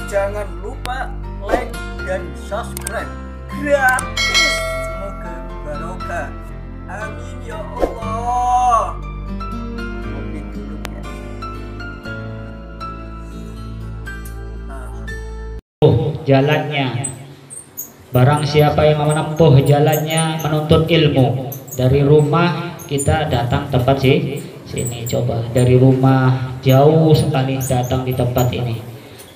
Jangan lupa like dan subscribe gratis. Semoga barokah. Amin ya Allah. Kopi dulu ya. Jalannya, barang siapa yang menempuh jalannya menuntut ilmu, dari rumah kita datang tempat sini, coba dari rumah jauh sekali datang di tempat ini,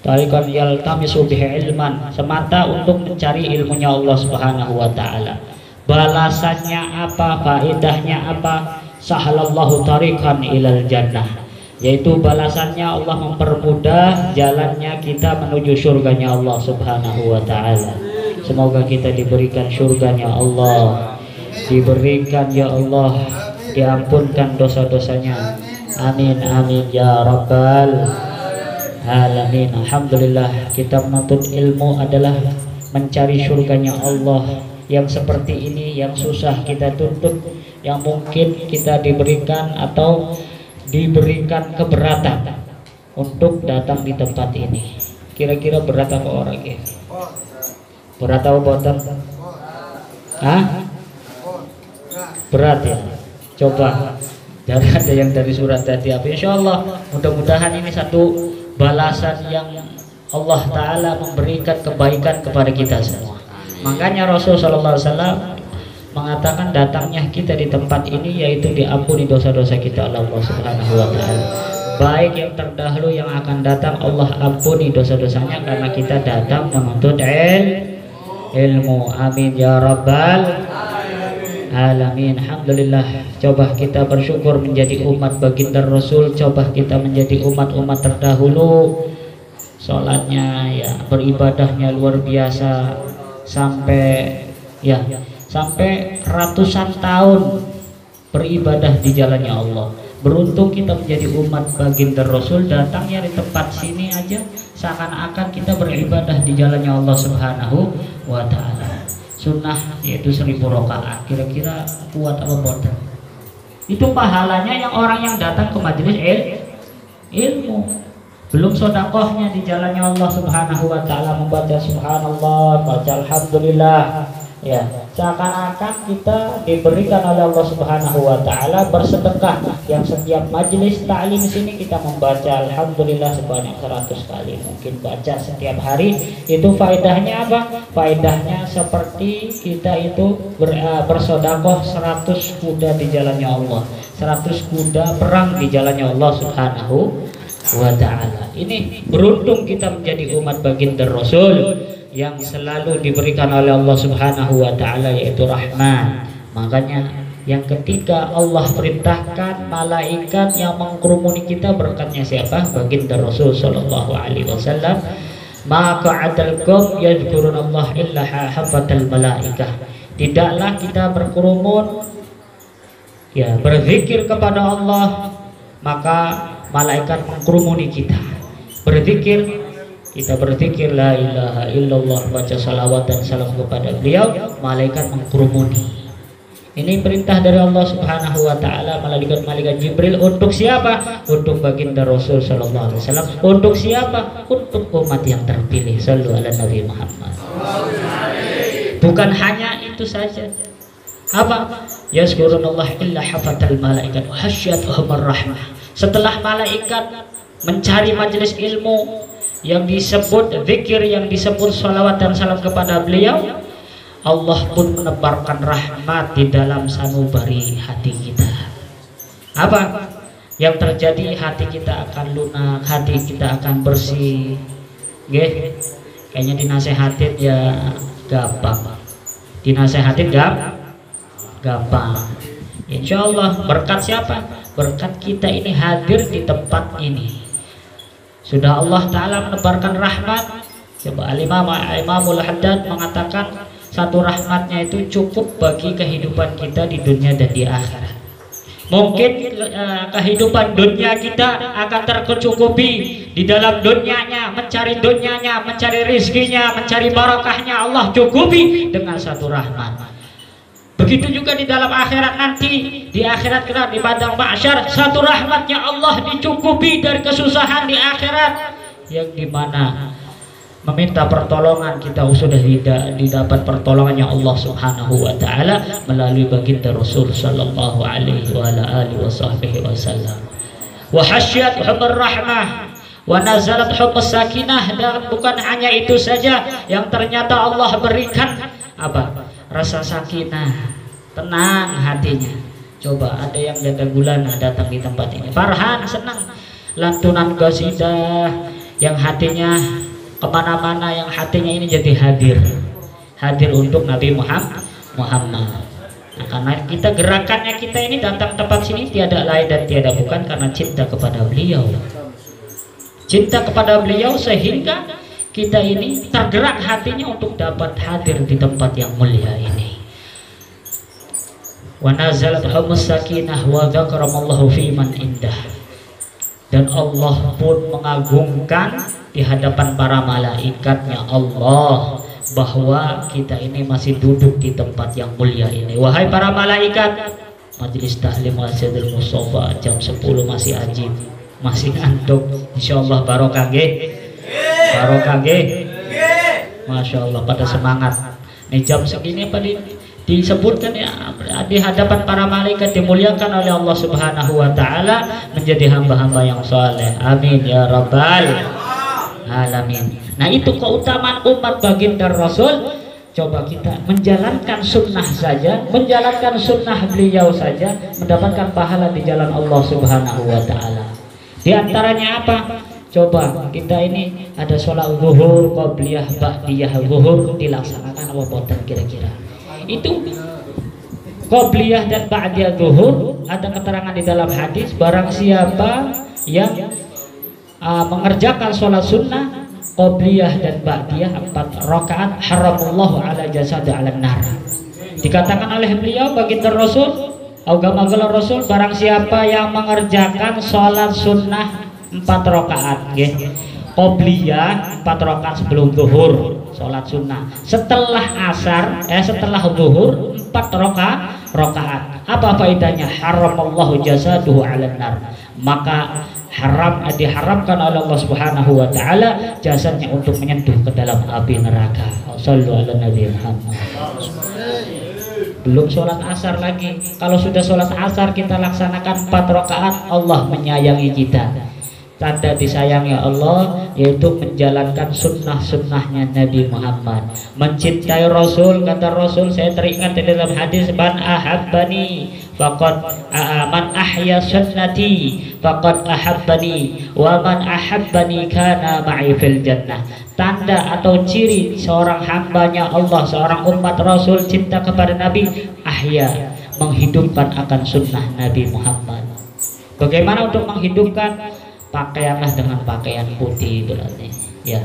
tarikan yaltamisu bihi ilman, semata untuk mencari ilmunya Allah Subhanahu wa taala. Balasannya apa, faedahnya apa? Sahalallahu tarikan ilal jannah, yaitu balasannya Allah mempermudah jalannya kita menuju surganya Allah Subhanahu wa taala. Semoga kita diberikan surganya Allah, diberikan ya Allah, diampunkan dosa-dosanya. Amin amin ya rabbal alamin. Alhamdulillah, kita menuntut ilmu adalah mencari surganya Allah. Yang seperti ini yang susah kita tuntut, yang mungkin kita diberikan atau diberikan keberatan untuk datang di tempat ini. Kira-kira berat apa orang ya? Berat atau boten? Hah? Berat ya? Coba dari ada yang dari surat tadi apa? Insya Allah mudah-mudahan ini satu balasan yang Allah Ta'ala memberikan kebaikan kepada kita semua. Makanya Rasul Sallallahu Alaihi Wasallam mengatakan datangnya kita di tempat ini yaitu diampuni dosa-dosa kita oleh Allah Subhanahu wa taala. Baik yang terdahulu yang akan datang Allah ampuni dosa-dosanya karena kita datang menuntut ilmu. Amin ya rabbal alamin. Alhamdulillah, coba kita bersyukur menjadi umat baginda Rasul, coba kita menjadi umat-umat terdahulu. Salatnya ya, beribadahnya luar biasa sampai ratusan tahun beribadah di jalannya Allah. Beruntung kita menjadi umat baginda Rasul, datangnya di tempat sini aja seakan-akan kita beribadah di jalannya Allah Subhanahu wa taala. Sunnah yaitu 1000 rakaat. Kira-kira kuat apa bodoh? Itu pahalanya yang orang yang datang ke majelis ilmu. Belum sodakohnya di jalannya Allah Subhanahu wa taala, membaca subhanallah, baca alhamdulillah. Ya, seakan-akan kita diberikan oleh Allah Subhanahu wa taala bersedekah, yang setiap majelis ta'lim sini kita membaca alhamdulillah sebanyak 100 kali, mungkin baca setiap hari. Itu faedahnya apa? Faedahnya seperti kita itu bersedekah 100 kuda di jalannya Allah, 100 kuda perang di jalannya Allah Subhanahu wa ta'ala. Ini beruntung kita menjadi umat baginda Rasul yang selalu diberikan oleh Allah Subhanahu wa ta'ala yaitu rahmat. Makanya yang ketiga Allah perintahkan malaikat yang mengkerumuni kita, berkatnya siapa? Baginda Rasul sallallahu alaihi wasallam. Maka adalkum yadhkurunallah illa hafatal malaikah. Tidaklah kita berkerumun ya berzikir kepada Allah, maka malaikat mengkerumuni kita. Berzikir, kita berzikir la ilaha illallah, baca salawat dan salam kepada beliau, malaikat mengkerumuni. Ini perintah dari Allah Subhanahu wa taala melalui malaikat Jibril. Untuk siapa? Untuk baginda Rasul sallallahu alaihi wasallam. Untuk siapa? Untuk umat yang terpilih. Shallu ala Nabi Muhammad. Bukan hanya itu saja. Apa? Yazkurunallah illa hafatal malaikat wa hasyatuhum rahmah. Setelah malaikat mencari majelis ilmu yang disebut zikir, yang disebut salawat dan salam kepada beliau, Allah pun menebarkan rahmat di dalam sanubari hati kita. Apa yang terjadi? Hati kita akan lunak, hati kita akan bersih. Kayaknya dinasehatin ya gampang, dinasehatin gampang. Insya Allah berkat siapa? Berkat kita ini hadir di tempat ini. Sudah Allah Ta'ala menebarkan rahmat. Coba Imamul Haddad mengatakan satu rahmatnya itu cukup bagi kehidupan kita di dunia dan di akhirat. Mungkin kehidupan dunia kita akan tercukupi di dalam dunianya, mencari rizkinya, mencari barokahnya Allah cukupi dengan satu rahmat. Begitu juga di dalam akhirat nanti, di akhirat kita di padang mahsyar, satu rahmatnya Allah dicukupi dari kesusahan di akhirat, yang dimana meminta pertolongan, kita sudah didapat pertolongannya Allah Subhanahu wa taala melalui baginda Rasul sallallahu alaihi wasallam. Wa hasyat hubbur rahmah wa nazalat hubbus sakinah. Dan bukan hanya itu saja yang ternyata Allah berikan apa? Rasa sakinah, tenang hatinya. Coba ada yang jaga gulana datang di tempat ini, Farhan senang, lantunan qasidah yang hatinya kemana-mana, yang hatinya ini jadi hadir untuk Nabi Muhammad. Nah, karena kita gerakannya kita ini datang tempat sini tiada lain dan tiada bukan karena cinta kepada beliau, sehingga kita ini tergerak hatinya untuk dapat hadir di tempat yang mulia ini. Wa nazalat humus sakinah wa dzakaramallahu fi man indah. Dan Allah pun mengagungkan di hadapan para malaikatnya Allah bahwa kita ini masih duduk di tempat yang mulia ini. Wahai para malaikat, majelis tahlim Masjidil Mustafa jam 10 masih ajib, masih ngantuk. Insyaallah barokah nggih. Masya Allah pada semangat. Nih jam segini apa disebutkan ya, di hadapan para malaikat dimuliakan oleh Allah Subhanahu wa taala menjadi hamba-hamba yang saleh. Amin ya rabbal alamin. Nah, itu keutamaan umat baginda Rasul. Coba kita menjalankan sunnah saja, menjalankan sunnah beliau saja, mendapatkan pahala di jalan Allah Subhanahu wa taala. Di antaranya apa? Coba kita ini ada sholat zuhur, qabliyah, ba'diyah zuhur dilaksanakan apa boten kira-kira? Itu qabliyah dan ba'diyah zuhur ada keterangan di dalam hadis, barang siapa yang mengerjakan sholat sunnah qabliyah dan ba'diyah 4 rakaat haramullahu ala jasad ala nar. Dikatakan oleh beliau baginda Rasul, agama Rasul, barang siapa yang mengerjakan sholat sunnah 4 rakaat qobliyah 4 rakaat sebelum zuhur sholat sunnah, setelah asar setelah zuhur 4 rakaat, apa faedahnya? Haramallahu jasaduhu 'alan nar, maka diharamkan oleh Allah Subhanahu wa taala jasadnya untuk menyentuh ke dalam api neraka. Shallu ala Nabi Muhammad. Belum sholat asar lagi. Kalau sudah sholat asar kita laksanakan 4 rakaat, Allah menyayangi kita. Tanda disayangi Allah yaitu menjalankan sunnah-sunnahnya Nabi Muhammad, mencintai Rasul. Kata Rasul, saya teringat di dalam hadis, man ahabbani faqad man ahya sunnati faqad ahabbani wa man ahabbani kana ma'i fil jannah. Tanda atau ciri seorang hambanya Allah, seorang umat Rasul cinta kepada Nabi, ahya, menghidupkan akan sunnah Nabi Muhammad. Bagaimana untuk menghidupkan? Pakaianlah dengan pakaian putih berarti ya,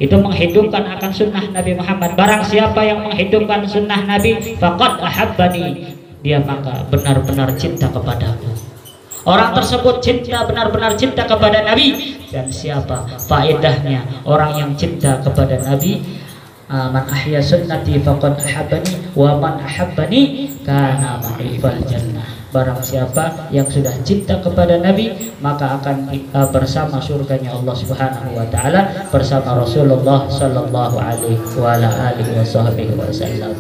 itu menghidupkan akan sunnah Nabi Muhammad. Barang siapa yang menghidupkan sunnah Nabi faqad ahabbani, dia maka benar-benar cinta kepadaku. Orang tersebut benar-benar cinta kepada Nabi. Dan siapa faedahnya orang yang cinta kepada Nabi? Man ahya sunnati faqad ahabbani wa man ahabbani kana ma'i fil jannah. Barang siapa yang sudah cinta kepada Nabi, maka akan bersama surganya Allah Subhanahu wa taala bersama Rasulullah sallallahu alaihi wasallam.